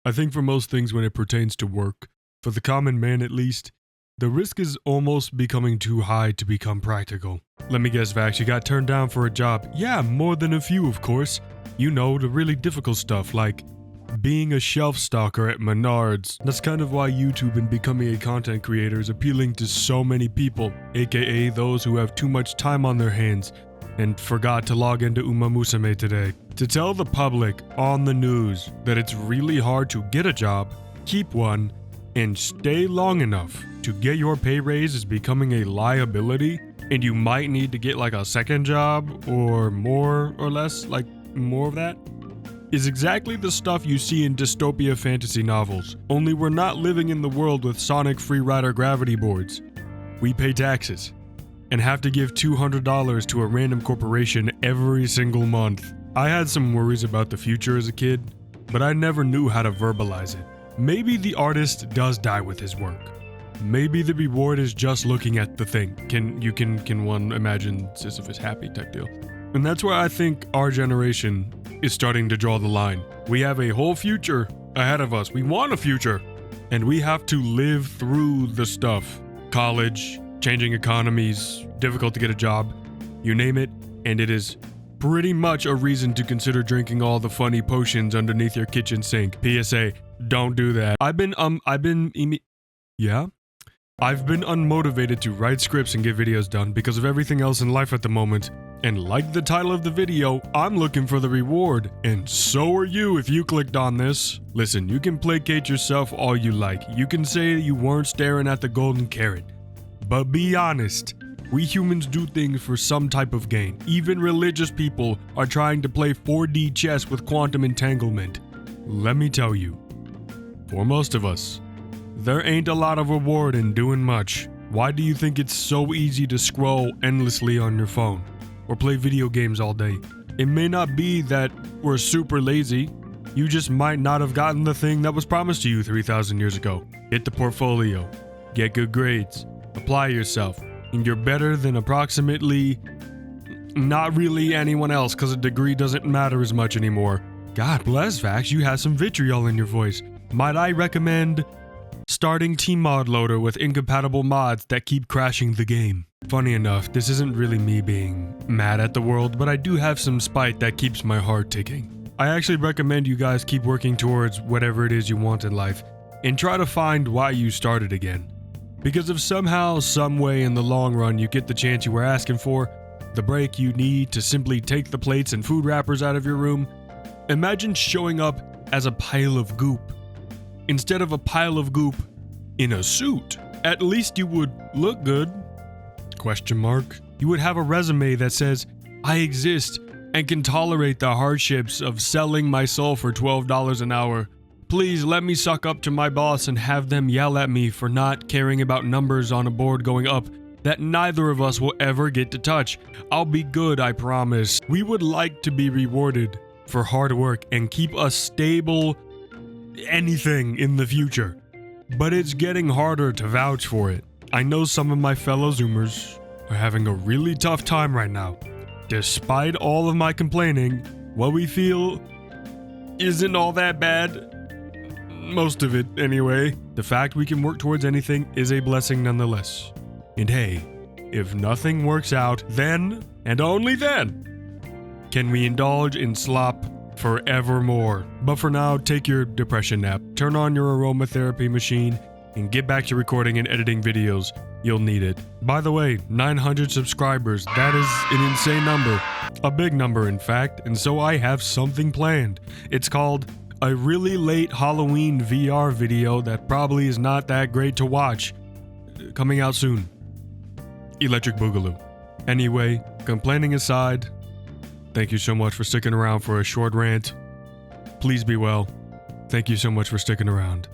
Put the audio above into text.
I think for most things when it pertains to work, for the common man at least, the risk is almost becoming too high to become practical. Let me guess, Vax, you got turned down for a job. Yeah, more than a few, of course. You know, the really difficult stuff, like being a shelf stalker at Menards. That's kind of why YouTube and becoming a content creator is appealing to so many people, aka those who have too much time on their hands and forgot to log into Uma Musume today. To tell the public on the news that it's really hard to get a job, keep one, and stay long enough to get your pay raise is becoming a liability, and you might need to get like a second job or more or less, like more of that, is exactly the stuff you see in dystopia fantasy novels, only we're not living in the world with Sonic Freerider gravity boards. We pay taxes and have to give $200 to a random corporation every single month. I had some worries about the future as a kid, but I never knew how to verbalize it. Maybe the artist does die with his work. Maybe the reward is just looking at the thing. Can one imagine Sisyphus happy type deal? And that's why I think our generation is starting to draw the line. We have a whole future ahead of us. We want a future. And we have to live through the stuff. College, changing economies, difficult to get a job, you name it, and it is pretty much a reason to consider drinking all the funny potions underneath your kitchen sink. PSA, don't do that. I've been unmotivated to write scripts and get videos done because of everything else in life at the moment. And like the title of the video, I'm looking for the reward. And so are you if you clicked on this. Listen, you can placate yourself all you like. You can say you weren't staring at the golden carrot. But be honest, we humans do things for some type of gain. Even religious people are trying to play 4D chess with quantum entanglement. Let me tell you, for most of us, there ain't a lot of reward in doing much. Why do you think it's so easy to scroll endlessly on your phone or play video games all day? It may not be that we're super lazy. You just might not have gotten the thing that was promised to you 3,000 years ago. Hit the portfolio, get good grades, apply yourself, and you're better than approximately not really anyone else because a degree doesn't matter as much anymore. God bless, Vax, you have some vitriol in your voice. Might I recommend starting Tmod Loader with incompatible mods that keep crashing the game? Funny enough, this isn't really me being mad at the world, but I do have some spite that keeps my heart ticking. I actually recommend you guys keep working towards whatever it is you want in life, and try to find why you started again. Because if somehow, some way in the long run you get the chance you were asking for, the break you need to simply take the plates and food wrappers out of your room, imagine showing up as a pile of goop. Instead of a pile of goop in a suit. At least you would look good. Question mark. You would have a resume that says, I exist and can tolerate the hardships of selling my soul for $12 an hour. Please let me suck up to my boss and have them yell at me for not caring about numbers on a board going up that neither of us will ever get to touch. I'll be good, I promise. We would like to be rewarded for hard work and keep a stable anything in the future. But it's getting harder to vouch for it. I know some of my fellow Zoomers are having a really tough time right now. Despite all of my complaining, what we feel isn't all that bad. Most of it, anyway. The fact we can work towards anything is a blessing nonetheless. And hey, if nothing works out, then, and only then, can we indulge in slop forevermore. But for now, take your depression nap, turn on your aromatherapy machine, and get back to recording and editing videos. You'll need it. By the way, 900 subscribers, that is an insane number. A big number, in fact, and so I have something planned. It's called a really late Halloween VR video that probably is not that great to watch. Coming out soon. Electric Boogaloo. Anyway, complaining aside, thank you so much for sticking around for a short rant. Please be well. Thank you so much for sticking around.